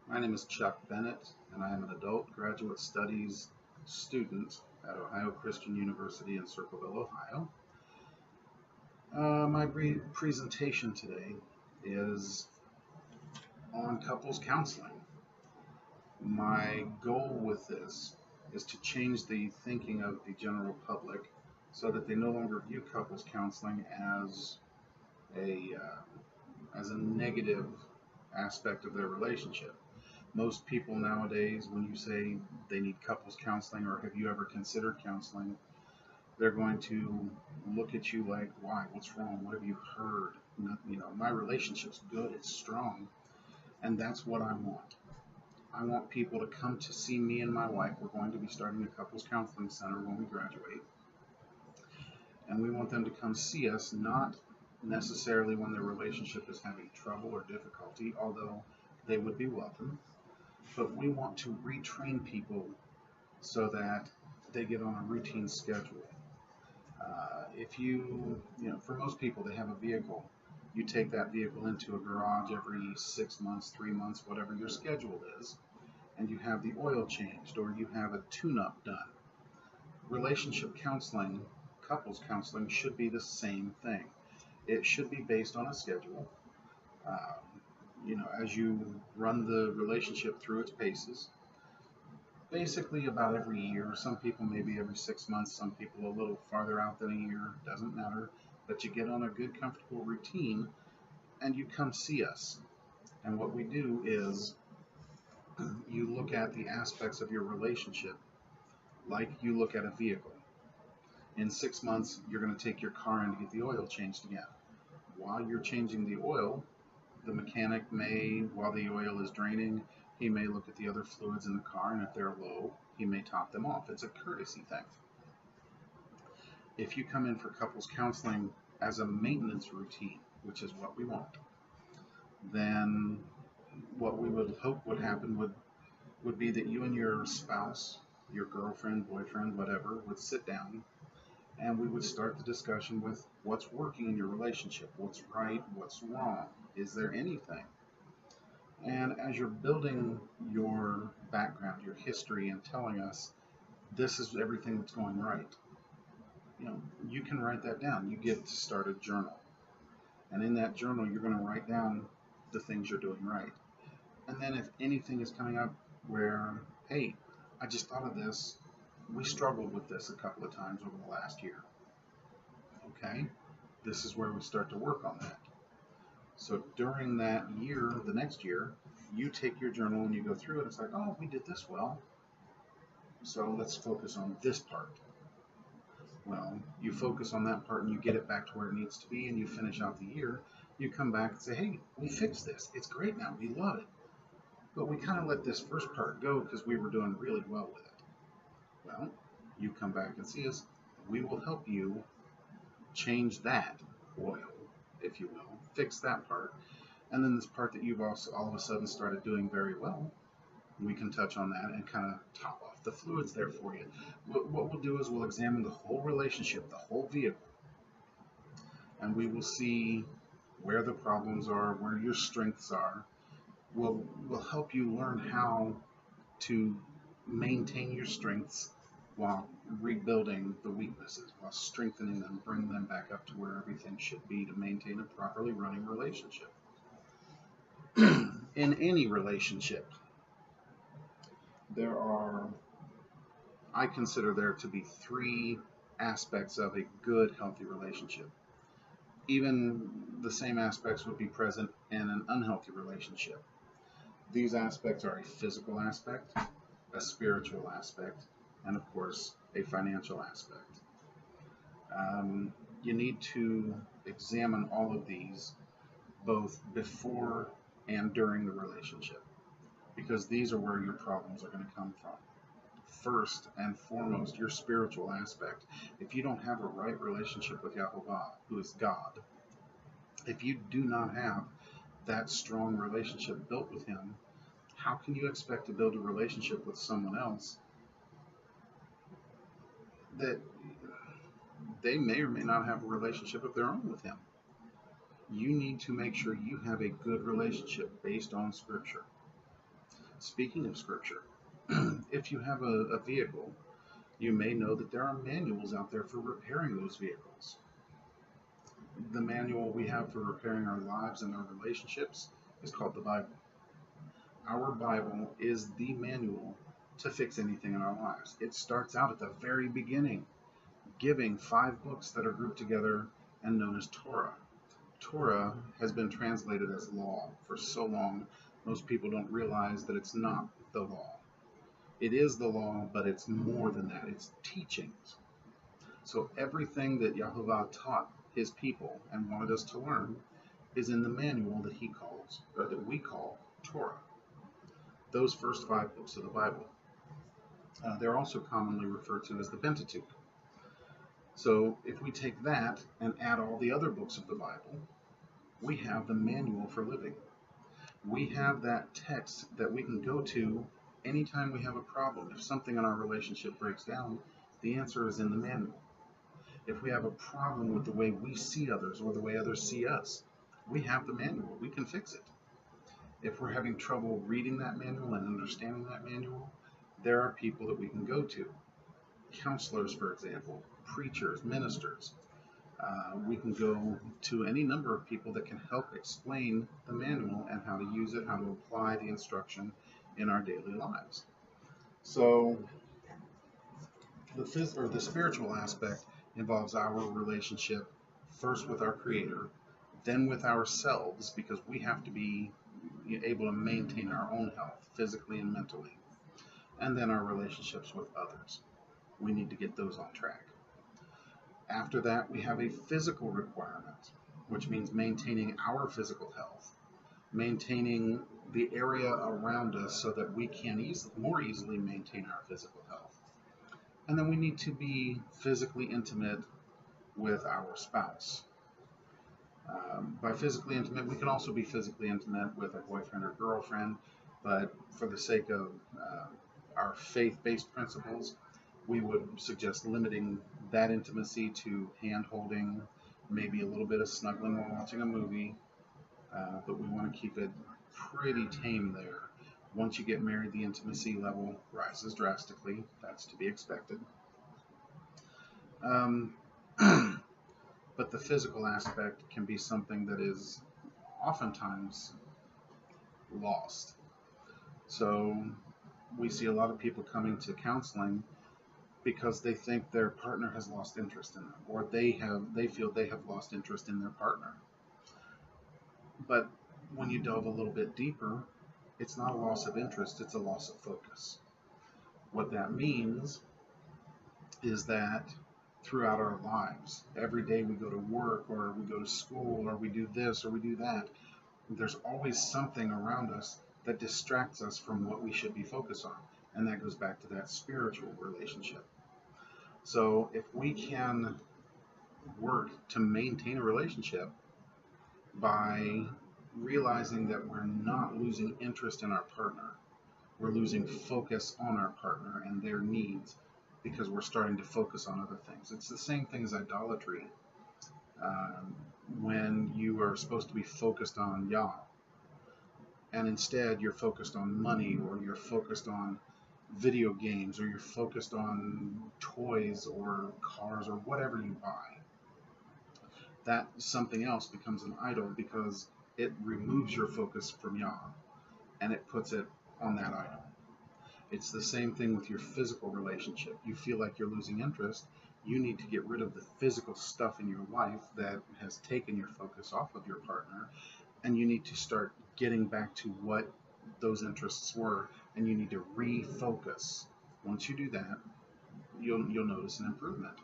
My name is Chuck Bennett, and I am an adult graduate studies student at Ohio Christian University in Circleville, Ohio. My presentation today is on couples counseling. My goal with this is to change the thinking of the general public so that they no longer view couples counseling a as a negative aspect of their relationship. Most people nowadays, when you say they need couples counseling or have you ever considered counseling, they're going to look at you like, why? What's wrong? What have you heard? My relationship's good, it's strong, and that's what I want. I want people to come to see me and my wife. We're going to be starting a couples counseling center when we graduate, and we want them to come see us, not necessarily when their relationship is having trouble or difficulty, although they would be welcome, but we want to retrain people so that they get on a routine schedule. If for most people, they have a vehicle. You take that vehicle into a garage every 6 months, 3 months, whatever your schedule is, and you have the oil changed or you have a tune-up done. Relationship counseling, couples counseling should be the same thing. It should be based on a schedule. As you run the relationship through its paces, basically about every year. Some people maybe every 6 months, some people a little farther out than a year, doesn't matter. But you get on a good, comfortable routine and you come see us. And what we do is you look at the aspects of your relationship like you look at a vehicle. In 6 months, you're going to take your car in to get the oil changed again. While you're changing the oil, the mechanic may, while the oil is draining, he may look at the other fluids in the car, and if they're low, he may top them off. It's a courtesy thing. If you come in for couples counseling as a maintenance routine, which is what we want, then what we would hope would happen would be that you and your spouse, your girlfriend, boyfriend, whatever, would sit down and we would start the discussion with what's working in your relationship, what's right, what's wrong, is there anything? And as you're building your background, your history, and telling us this is everything that's going right, you can write that down. You get to start a journal. And in that journal, you're going to write down the things you're doing right. And then if anything is coming up where, hey, I just thought of this, we struggled with this a couple of times over the last year. Okay, this is where we start to work on that. So during that year, the next year, you take your journal and you go through it. It's like, oh, we did this well. So let's focus on this part. Well, you focus on that part and you get it back to where it needs to be and you finish out the year. You come back and say, hey, we fixed this. It's great now. We love it. But we kind of let this first part go because we were doing really well with it. Well, you come back and see us. We will help you change that oil, if you will, fix that part. And then this part that you've also all of a sudden started doing very well, we can touch on that and kind of top off the fluids there for you. What we'll do is we'll examine the whole relationship, the whole vehicle, and we will see where the problems are, where your strengths are. We'll help you learn how to maintain your strengths while rebuilding the weaknesses, while strengthening them, bring them back up to where everything should be to maintain a properly running relationship. In any relationship, I consider there to be three aspects of a good, healthy relationship. Even the same aspects would be present in an unhealthy relationship. These aspects are a physical aspect, a spiritual aspect, and of course, a financial aspect. You need to examine all of these both before and during the relationship, because these are where your problems are going to come from. First and foremost, your spiritual aspect. If you don't have a right relationship with Yahovah, who is God, if you do not have that strong relationship built with Him, how can you expect to build a relationship with someone else that they may or may not have a relationship of their own with Him? You need to make sure you have a good relationship based on Scripture. Speaking of scripture, if you have a vehicle, you may know that there are manuals out there for repairing those vehicles. The manual we have for repairing our lives and our relationships is called the Bible. Our Bible is the manual to fix anything in our lives. It starts out at the very beginning, giving 5 books that are grouped together and known as Torah. Torah has been translated as law for so long, most people don't realize that it's not the law. It is the law, but it's more than that. It's teachings. So everything that Yahovah taught his people and wanted us to learn is in the manual that he calls, or that we call, Torah. Those first 5 books of the Bible. They're also commonly referred to as the Pentateuch. So if we take that and add all the other books of the Bible, we have the manual for living. We have that text that we can go to anytime we have a problem. If something in our relationship breaks down, the answer is in the manual. If we have a problem with the way we see others or the way others see us, we have the manual. We can fix it. If we're having trouble reading that manual and understanding that manual, there are people that we can go to. Counselors, for example, preachers, ministers. We can go to any number of people that can help explain the manual and how to use it, how to apply the instruction in our daily lives. So the spiritual aspect involves our relationship first with our Creator, then with ourselves, because we have to be able to maintain our own health physically and mentally, and then our relationships with others. We need to get those on track. After that, we have a physical requirement, which means maintaining our physical health, maintaining the area around us so that we can more easily maintain our physical health. And then we need to be physically intimate with our spouse. By physically intimate, we can also be physically intimate with a boyfriend or girlfriend, but for the sake of our faith-based principles, we would suggest limiting that intimacy to hand-holding, maybe a little bit of snuggling while watching a movie, but we want to keep it pretty tame there. Once you get married, the intimacy level rises drastically. That's to be expected. But the physical aspect can be something that is oftentimes lost. So we see a lot of people coming to counseling because they think their partner has lost interest in them, or they feel they have lost interest in their partner. But when you delve a little bit deeper, it's not a loss of interest, it's a loss of focus. What that means is that throughout our lives, every day we go to work, or we go to school, or we do this, or we do that, there's always something around us that distracts us from what we should be focused on. And that goes back to that spiritual relationship. So if we can work to maintain a relationship by realizing that we're not losing interest in our partner, we're losing focus on our partner and their needs because we're starting to focus on other things. It's the same thing as idolatry. When you are supposed to be focused on Yah, and instead you're focused on money, or you're focused on video games, or you're focused on toys or cars or whatever you buy, that something else becomes an idol because it removes your focus from Yah and it puts it on that idol. It's the same thing with your physical relationship. You feel like you're losing interest. You need to get rid of the physical stuff in your life that has taken your focus off of your partner, and you need to start getting back to what those interests were, and you need to refocus. Once you do that, you'll notice an improvement.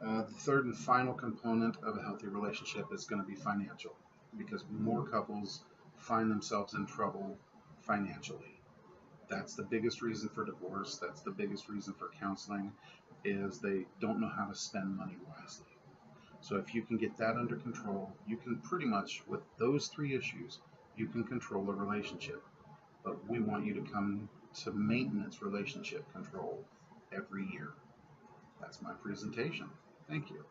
The third and final component of a healthy relationship is going to be financial, because more couples find themselves in trouble financially. That's the biggest reason for divorce. That's the biggest reason for counseling, is they don't know how to spend money wisely. So if you can get that under control, you can pretty much, with those 3 issues, you can control a relationship. But we want you to come to maintenance relationship control every year. That's my presentation. Thank you.